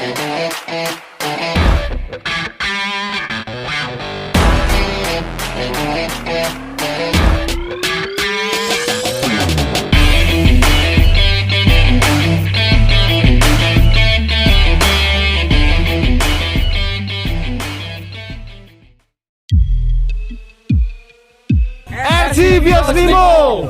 RC Vios Limo.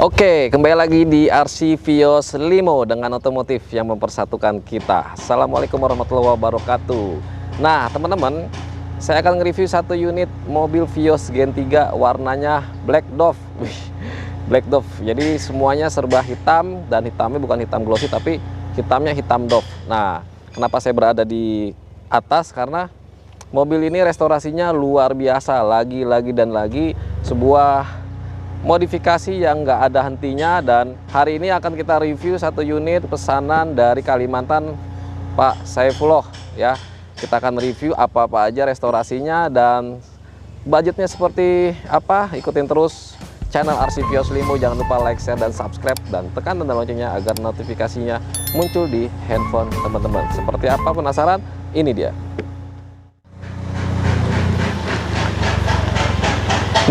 Oke, kembali lagi di RC Vios Limo dengan otomotif yang mempersatukan kita. Assalamualaikum warahmatullahi wabarakatuh. Nah, teman-teman, saya akan nge-review satu unit mobil Vios Gen 3 warnanya Black Dove. Wih, Black Dove. Jadi semuanya serba hitam, dan hitamnya bukan hitam glossy tapi hitamnya hitam Dove. Nah, kenapa saya berada di atas? Karena mobil ini restorasinya luar biasa, lagi dan lagi, sebuah modifikasi yang nggak ada hentinya. Dan hari ini akan kita review satu unit pesanan dari Kalimantan Pak Saifullah ya. Kita akan review apa-apa aja restorasinya dan budgetnya seperti apa. Ikutin terus channel RC Vios Limo, jangan lupa like, share, dan subscribe, dan tekan tanda loncengnya agar notifikasinya muncul di handphone teman-teman. Seperti apa, penasaran? Ini dia.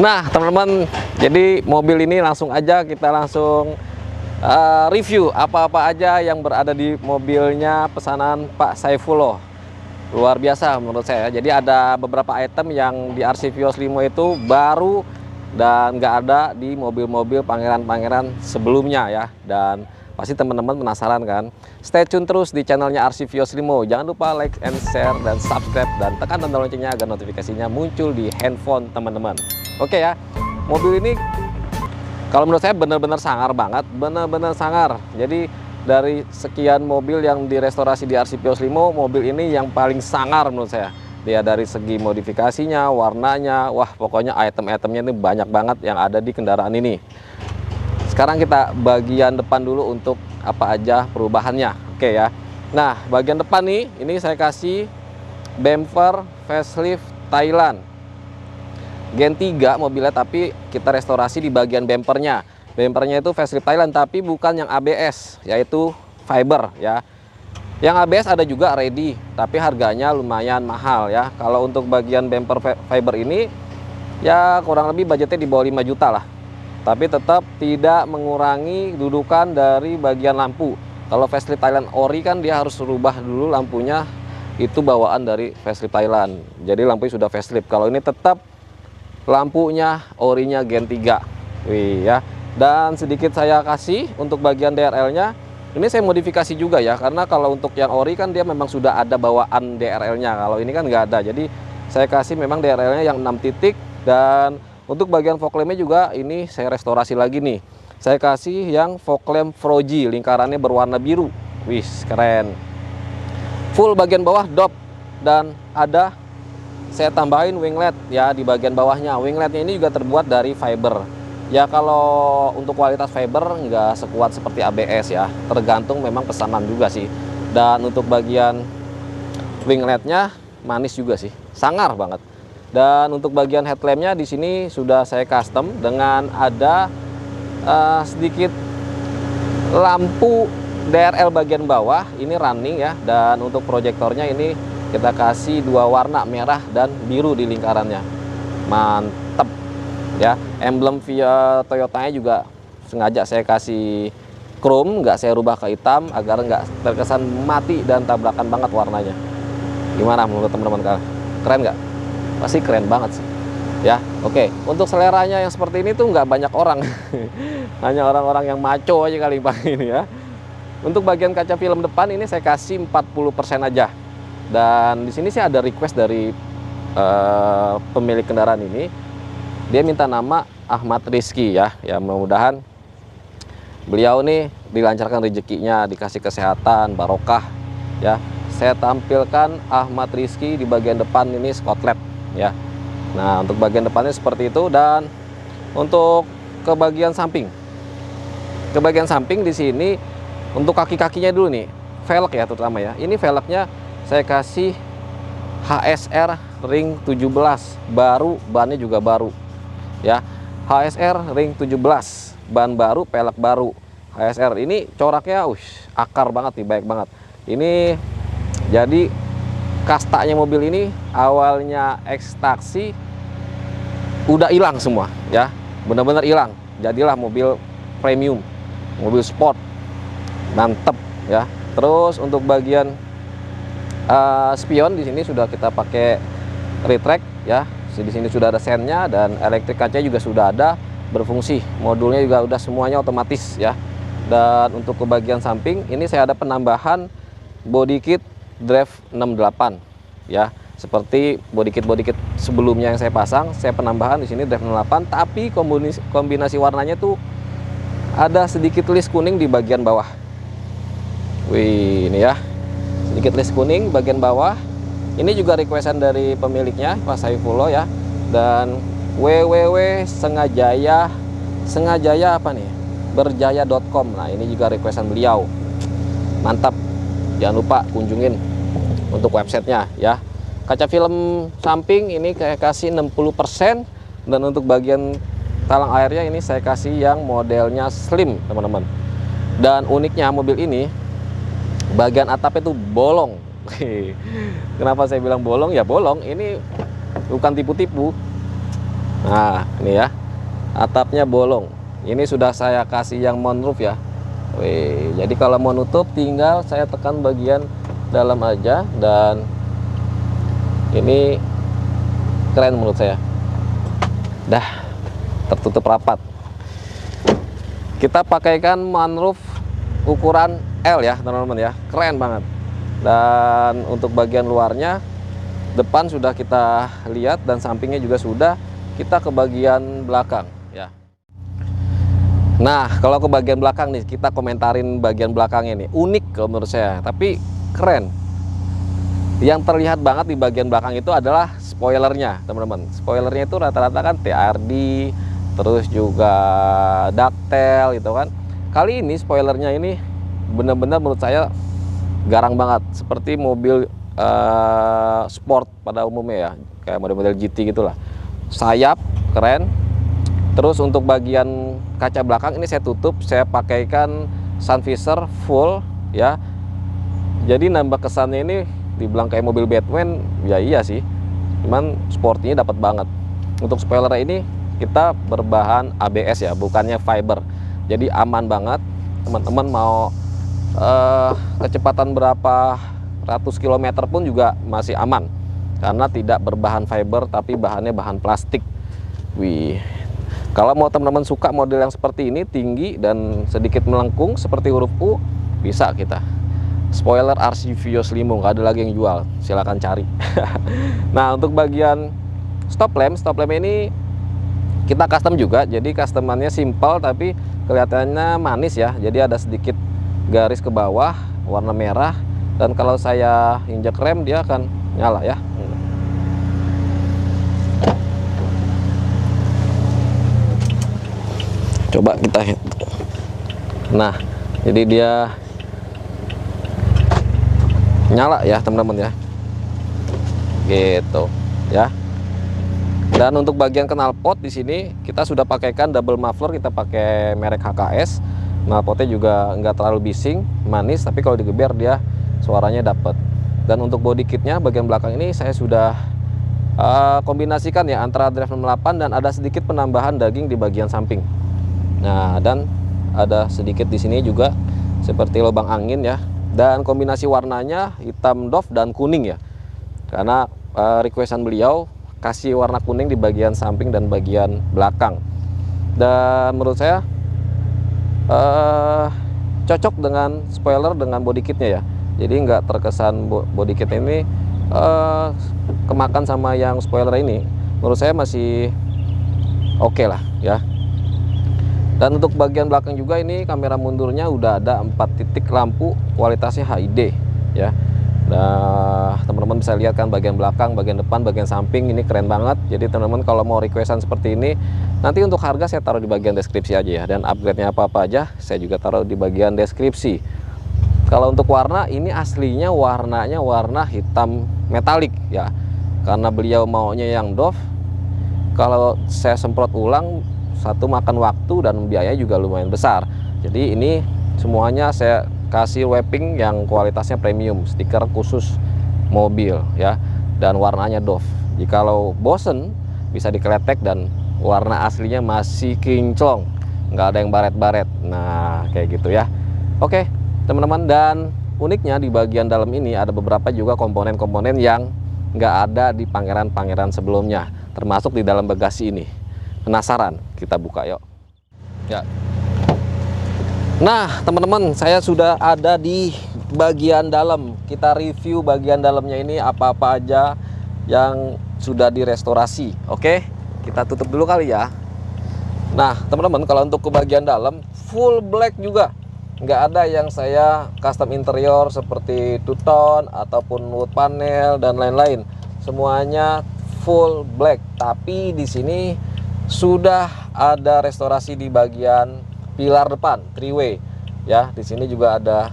Nah, teman-teman, jadi mobil ini langsung aja kita review apa-apa aja yang berada di mobilnya pesanan Pak Saifullah. Luar biasa menurut saya. Jadi ada beberapa item yang di RC Vios Limo itu baru dan nggak ada di mobil-mobil pangeran-pangeran sebelumnya ya. Dan pasti teman-teman penasaran kan? Stay tune terus di channelnya RC Vios Limo. Jangan lupa like and share dan subscribe, dan tekan tanda loncengnya agar notifikasinya muncul di handphone teman-teman. Oke ya, mobil ini kalau menurut saya benar-benar sangar banget, benar-benar sangar. Jadi dari sekian mobil yang direstorasi di RC Vios Limo, mobil ini yang paling sangar menurut saya. Dia dari segi modifikasinya, warnanya, wah pokoknya item-itemnya ini banyak banget yang ada di kendaraan ini. Sekarang kita bagian depan dulu untuk apa aja perubahannya. Oke ya. Nah, bagian depan nih, ini saya kasih bumper facelift Thailand Gen 3 mobilnya, tapi kita restorasi di bagian bumpernya. Bumpernya itu facelift Thailand, tapi bukan yang ABS, yaitu fiber ya. Yang ABS ada juga ready, tapi harganya lumayan mahal ya. Kalau untuk bagian bumper fiber ini ya kurang lebih budgetnya di bawah 5 juta lah. Tapi tetap tidak mengurangi dudukan dari bagian lampu. Kalau facelift Thailand ori kan dia harus rubah dulu lampunya, itu bawaan dari facelift Thailand. Jadi lampunya sudah facelift. Kalau ini tetap lampunya orinya Gen 3. Wih ya. Dan sedikit saya kasih untuk bagian DRL-nya. Ini saya modifikasi juga ya, karena kalau untuk yang ori kan dia memang sudah ada bawaan DRL-nya. Kalau ini kan nggak ada. Jadi saya kasih memang DRL-nya yang 6 titik. Dan untuk bagian fog lamp-nya juga ini saya restorasi lagi nih. Saya kasih yang fog lamp Froji, lingkarannya berwarna biru. Wih, keren. Full bagian bawah Dove, dan ada saya tambahin winglet ya di bagian bawahnya. Wingletnya ini juga terbuat dari fiber. Ya kalau untuk kualitas fiber nggak sekuat seperti ABS ya, tergantung memang pesanan juga sih. Dan untuk bagian wingletnya manis juga sih, sangar banget. Dan untuk bagian headlampnya di sini sudah saya custom dengan ada sedikit lampu DRL bagian bawah, ini running ya. Dan untuk proyektornya ini kita kasih dua warna, merah dan biru di lingkarannya. Mantep ya. Emblem via Toyotanya juga sengaja saya kasih chrome, nggak saya rubah ke hitam agar nggak terkesan mati dan tabrakan banget warnanya. Gimana menurut teman-teman? Keren nggak? Pasti keren banget sih ya. Oke, untuk seleranya yang seperti ini tuh nggak banyak orang. Hanya orang-orang yang maco aja kali Pak ini ya. Untuk bagian kaca film depan ini saya kasih 40% aja. Dan di sini sih ada request dari pemilik kendaraan ini. Dia minta nama Ahmad Rizky ya. Ya mudah-mudahan beliau nih dilancarkan rezekinya, dikasih kesehatan, barokah ya. Saya tampilkan Ahmad Rizky di bagian depan ini Scotland ya. Nah, untuk bagian depannya seperti itu. Dan untuk ke bagian samping. Ke bagian samping di sini untuk kaki-kakinya dulu nih, velg ya terutama ya. Ini velgnya saya kasih HSR ring 17 baru, bannya juga baru ya. HSR ring 17 ban baru, pelek baru. HSR ini coraknya akar banget nih, baik banget. Ini jadi kastanya mobil ini awalnya ekstraksi udah hilang semua ya, benar-benar hilang. Jadilah mobil premium, mobil sport, mantep ya. Terus untuk bagian spion di sini sudah kita pakai retract ya. Di sini sudah ada sennya dan elektrik kacanya juga sudah ada berfungsi. Modulnya juga udah semuanya otomatis ya. Dan untuk ke bagian samping ini saya ada penambahan body kit drive 68 ya. Seperti body kit sebelumnya yang saya pasang, saya penambahan di sini drive 68, tapi kombinasi warnanya tuh ada sedikit list kuning di bagian bawah. Wih, ini ya. Sedikit list kuning bagian bawah. Ini juga requestan dari pemiliknya, Pak Saifullah ya. Dan www.sengajaya apa nih? berjaya.com. Nah, ini juga requestan beliau. Mantap. Jangan lupa kunjungin untuk websitenya ya. Kaca film samping ini saya kasih 60%. Dan untuk bagian talang airnya ini saya kasih yang modelnya slim teman-teman. Dan uniknya mobil ini bagian atapnya itu bolong. Kenapa saya bilang bolong? Ya bolong, ini bukan tipu-tipu. Nah ini ya, atapnya bolong. Ini sudah saya kasih yang moonroof ya. Wih, jadi kalau mau nutup tinggal saya tekan bagian dalam aja. Dan ini keren menurut saya. Dah tertutup rapat. Kita pakaikan moonroof ukuran L ya teman-teman ya, keren banget. Dan untuk bagian luarnya, depan sudah kita lihat dan sampingnya juga sudah. Kita ke bagian belakang ya. Nah kalau ke bagian belakang nih, kita komentarin bagian belakangnya nih. Unik kalau menurut saya, tapi keren. Yang terlihat banget di bagian belakang itu adalah spoilernya teman-teman. Spoilernya itu rata-rata kan TRD, terus juga ductile gitu kan. Kali ini spoilernya ini benar-benar menurut saya garang banget, seperti mobil sport pada umumnya ya, kayak model-model GT gitulah. Sayap keren. Terus untuk bagian kaca belakang ini saya tutup, saya pakaikan sun visor full ya. Jadi nambah kesannya ini dibilang kayak mobil Batman, ya iya sih. Cuman sportnya dapat banget. Untuk spoiler ini kita berbahan ABS ya, bukannya fiber. Jadi aman banget. Teman-teman mau kecepatan berapa ratus kilometer pun juga masih aman. Karena tidak berbahan fiber tapi bahannya bahan plastik. Wih. Kalau mau teman-teman suka model yang seperti ini, tinggi dan sedikit melengkung seperti huruf U, bisa kita. Spoiler RC Vios Limo, nggak ada lagi yang jual, silahkan cari. Nah untuk bagian stop lamp ini kita custom juga. Jadi customannya simple tapi kelihatannya manis ya. Jadi ada sedikit garis ke bawah warna merah. Dan kalau saya injek rem dia akan nyala ya. Coba kita hit. Nah, jadi dia nyala ya teman-teman ya, gitu ya. Dan untuk bagian knalpot di sini kita sudah pakaikan double muffler, kita pakai merek HKS. Knalpotnya juga nggak terlalu bising, manis, tapi kalau digeber dia suaranya dapat. Dan untuk body kitnya bagian belakang ini saya sudah kombinasikan ya antara drive 68 dan ada sedikit penambahan daging di bagian samping. Nah, dan ada sedikit di sini juga seperti lubang angin ya. Dan kombinasi warnanya hitam doff dan kuning ya. Karena requestan beliau kasih warna kuning di bagian samping dan bagian belakang. Dan menurut saya cocok dengan spoiler dengan body kitnya ya. Jadi nggak terkesan body kit ini kemakan sama yang spoiler ini. Menurut saya masih oke lah ya. Dan untuk bagian belakang juga ini kamera mundurnya udah ada 4 titik lampu kualitasnya HID ya. Nah, teman-teman bisa lihat kan bagian belakang, bagian depan, bagian samping ini keren banget. Jadi teman-teman kalau mau requestan seperti ini, nanti untuk harga saya taruh di bagian deskripsi aja ya. Dan upgrade-nya apa-apa aja saya juga taruh di bagian deskripsi. Kalau untuk warna ini aslinya warnanya warna hitam metalik ya. Karena beliau maunya yang doff. Kalau saya semprot ulang satu makan waktu dan biaya juga lumayan besar. Jadi ini semuanya saya kasih wrapping yang kualitasnya premium, stiker khusus mobil ya, dan warnanya doff. Jikalau bosen bisa dikeletek dan warna aslinya masih kinclong, nggak ada yang baret-baret. Nah kayak gitu ya. Oke teman-teman, dan uniknya di bagian dalam ini ada beberapa juga komponen-komponen yang nggak ada di Pangeran-Pangeran sebelumnya, termasuk di dalam bagasi ini. Penasaran? Kita buka yuk ya. Nah teman-teman, saya sudah ada di bagian dalam. Kita review bagian dalamnya ini apa-apa aja yang sudah direstorasi. Oke, kita tutup dulu kali ya. Nah teman-teman, kalau untuk ke bagian dalam full black juga, nggak ada yang saya custom interior seperti two-tone ataupun wood panel dan lain-lain. Semuanya full black. Tapi di sini sudah ada restorasi di bagian pilar depan, three-way ya. Di sini juga ada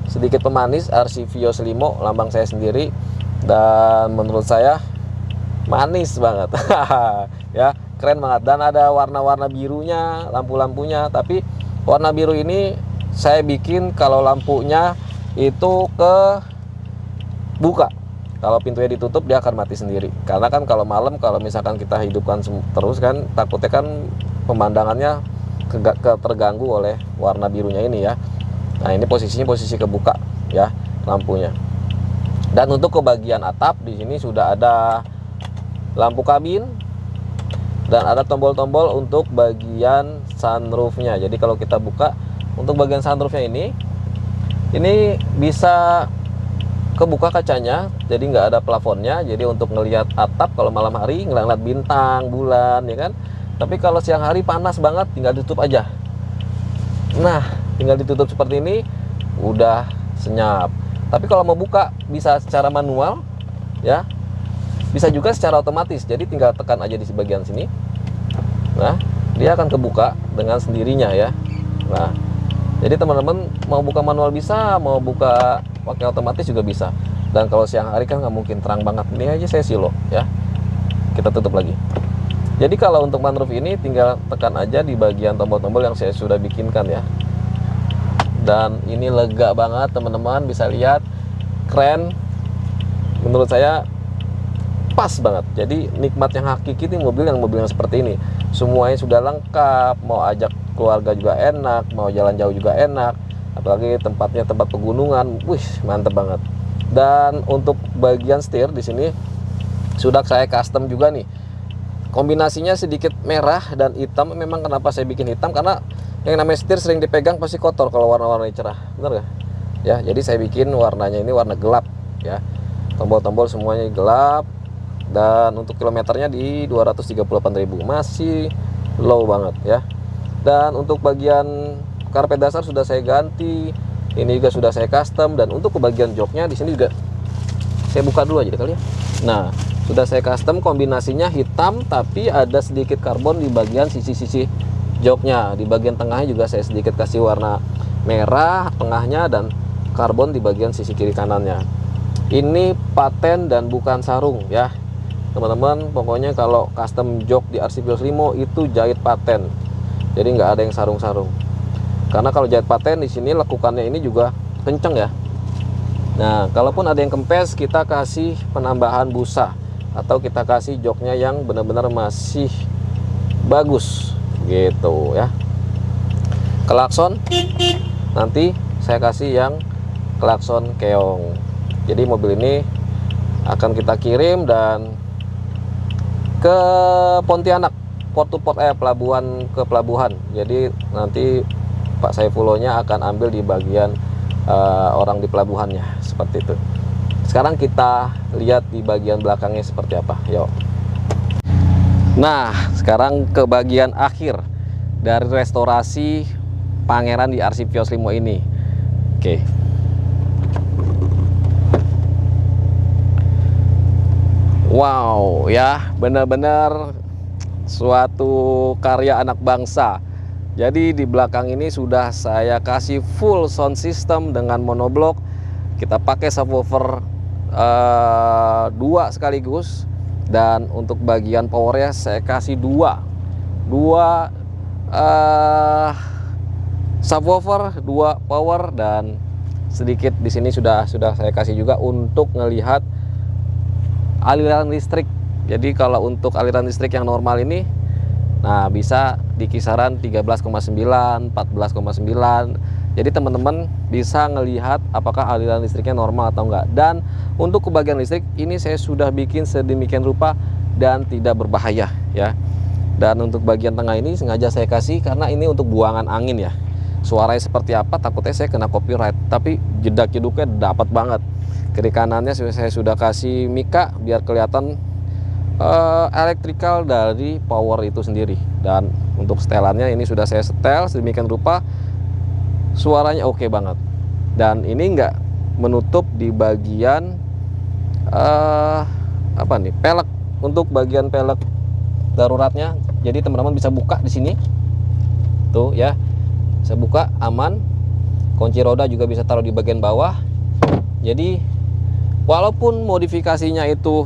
sedikit pemanis RC Vios Limo, lambang saya sendiri, dan menurut saya manis banget ya, keren banget. Dan ada warna-warna birunya, lampu-lampunya. Tapi warna biru ini saya bikin kalau lampunya itu ke buka. Kalau pintunya ditutup dia akan mati sendiri. Karena kan kalau malam, kalau misalkan kita hidupkan terus kan, takutnya kan pemandangannya terganggu oleh warna birunya ini ya. Nah ini posisinya posisi kebuka ya lampunya. Dan untuk ke bagian atap di sini sudah ada lampu kabin dan ada tombol-tombol untuk bagian sunroofnya. Jadi kalau kita buka untuk bagian sunroofnya ini bisa kebuka kacanya, jadi nggak ada plafonnya. Jadi untuk ngelihat atap kalau malam hari ngeliat bintang, bulan ya kan. Tapi kalau siang hari panas banget, tinggal ditutup aja. Nah tinggal ditutup seperti ini udah senyap. Tapi kalau mau buka bisa secara manual ya, bisa juga secara otomatis. Jadi tinggal tekan aja di bagian sini. Nah dia akan kebuka dengan sendirinya ya. Nah jadi teman-teman mau buka manual bisa, mau buka pakai otomatis juga bisa. Dan kalau siang hari kan nggak mungkin terang banget. Ini aja saya silo ya. Kita tutup lagi. Jadi kalau untuk sunroof ini tinggal tekan aja di bagian tombol-tombol yang saya sudah bikinkan ya. Dan ini lega banget teman-teman, bisa lihat keren. Menurut saya pas banget. Jadi nikmat yang hakiki ini mobil yang seperti ini. Semuanya sudah lengkap, mau ajak keluarga juga enak, mau jalan jauh juga enak. Apalagi tempatnya tempat pegunungan, wih mantep banget. Dan untuk bagian setir di sini sudah saya custom juga nih. Kombinasinya sedikit merah dan hitam. Memang kenapa saya bikin hitam, karena yang namanya setir sering dipegang pasti kotor kalau warna-warnanya cerah, bener gak? Ya, jadi saya bikin warnanya ini warna gelap ya. Tombol-tombol semuanya gelap. Dan untuk kilometernya di 238.000, masih low banget ya. Dan untuk bagian karpet dasar sudah saya ganti, ini juga sudah saya custom. Dan untuk bagian joknya di sini juga saya buka dulu aja kali ya. Nah sudah saya custom, kombinasinya hitam tapi ada sedikit karbon di bagian sisi-sisi joknya. Di bagian tengahnya juga saya sedikit kasih warna merah tengahnya dan karbon di bagian sisi kiri kanannya. Ini paten dan bukan sarung ya teman-teman. Pokoknya kalau custom jok di RC Vios Limo itu jahit paten, jadi nggak ada yang sarung-sarung. Karena kalau jahit paten di sini lekukannya ini juga kenceng ya. Nah, kalaupun ada yang kempes, kita kasih penambahan busa atau kita kasih joknya yang benar-benar masih bagus gitu ya. Klakson nanti saya kasih yang klakson keong. Jadi mobil ini akan kita kirim dan ke Pontianak, port to port, pelabuhan ke pelabuhan. Jadi nanti Pak Saifullohnya akan ambil di bagian orang di pelabuhannya, seperti itu. Sekarang kita lihat di bagian belakangnya seperti apa. Yuk. Nah, sekarang ke bagian akhir dari restorasi Pangeran di RC Vios Limo ini. Oke. Wow, ya, benar-benar suatu karya anak bangsa. Jadi di belakang ini sudah saya kasih full sound system dengan monoblok. Kita pakai subwoofer 2 sekaligus, dan untuk bagian powernya saya kasih dua subwoofer, 2 power, dan sedikit di sini sudah saya kasih juga untuk ngelihat aliran listrik. Jadi kalau untuk aliran listrik yang normal ini, nah bisa di kisaran 13,9, 14,9. Jadi teman-teman bisa ngelihat apakah aliran listriknya normal atau enggak. Dan untuk ke bagian listrik ini saya sudah bikin sedemikian rupa dan tidak berbahaya ya. Dan untuk bagian tengah ini sengaja saya kasih karena ini untuk buangan angin ya. Suaranya seperti apa takutnya saya kena copyright, tapi jedak-jeduknya dapat banget. Kiri kanannya saya sudah kasih mika biar kelihatan elektrikal dari power itu sendiri. Dan untuk setelannya ini sudah saya setel sedemikian rupa, suaranya oke banget. Dan ini enggak menutup di bagian apa nih, pelek. Untuk bagian pelek daruratnya, jadi teman-teman bisa buka di sini tuh ya, saya buka aman. Kunci roda juga bisa taruh di bagian bawah. Jadi walaupun modifikasinya itu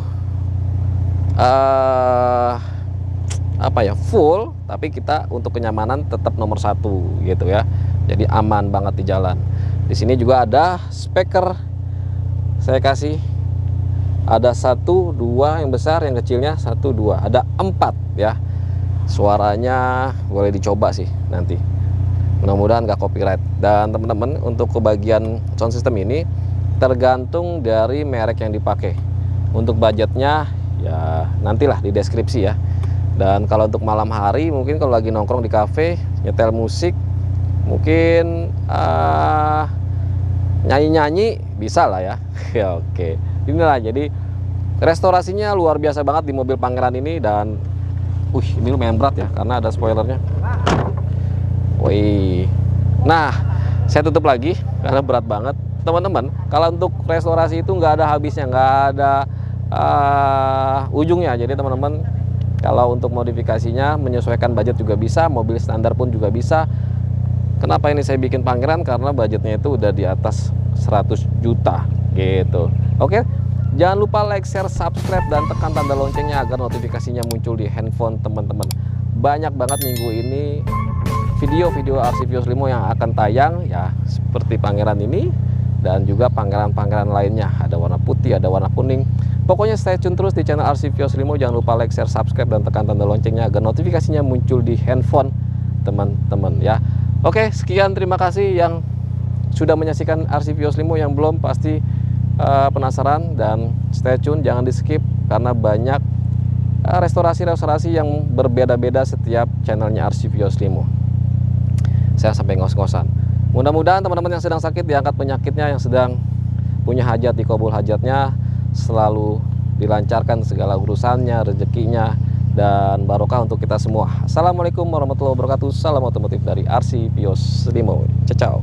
apa ya, full, tapi kita untuk kenyamanan tetap nomor 1 gitu ya. Jadi aman banget di jalan. Di sini juga ada speaker, saya kasih ada 1, 2 yang besar, yang kecilnya 1, 2, ada 4 ya. Suaranya boleh dicoba sih nanti, mudah-mudahan nggak copyright. Dan teman-teman untuk kebagian sound system ini tergantung dari merek yang dipakai. Untuk budgetnya ya nantilah di deskripsi ya. Dan kalau untuk malam hari, mungkin kalau lagi nongkrong di cafe, nyetel musik, mungkin nyanyi-nyanyi bisa lah ya. Ya oke. Inilah, jadi restorasinya luar biasa banget di mobil Pangeran ini. Dan ini lumayan berat ya karena ada spoilernya. Wih. Nah, saya tutup lagi karena berat banget. Teman-teman, kalau untuk restorasi itu nggak ada habisnya, nggak ada ujungnya. Jadi teman-teman, kalau untuk modifikasinya menyesuaikan budget juga bisa, mobil standar pun juga bisa. Kenapa ini saya bikin Pangeran? Karena budgetnya itu udah di atas 100 juta gitu. Oke, jangan lupa like, share, subscribe, dan tekan tanda loncengnya agar notifikasinya muncul di handphone teman-teman. Banyak banget minggu ini video-video RC Vios Limo yang akan tayang ya, seperti Pangeran ini dan juga Pangeran-Pangeran lainnya. Ada warna putih, ada warna kuning. Pokoknya stay tune terus di channel RC Vios Limo. Jangan lupa like, share, subscribe, dan tekan tanda loncengnya agar notifikasinya muncul di handphone teman-teman ya. Oke, sekian, terima kasih yang sudah menyaksikan RC Vios Limo. Yang belum pasti penasaran, dan stay tune, jangan di skip karena banyak restorasi-restorasi yang berbeda-beda setiap channelnya RC Vios Limo. Saya sampai ngos-ngosan. Mudah-mudahan teman-teman yang sedang sakit diangkat penyakitnya, yang sedang punya hajat dikabul hajatnya, selalu dilancarkan segala urusannya, rezekinya, dan barokah untuk kita semua. Assalamualaikum warahmatullahi wabarakatuh. Salam otomotif dari RC Vios Limo. Ciao.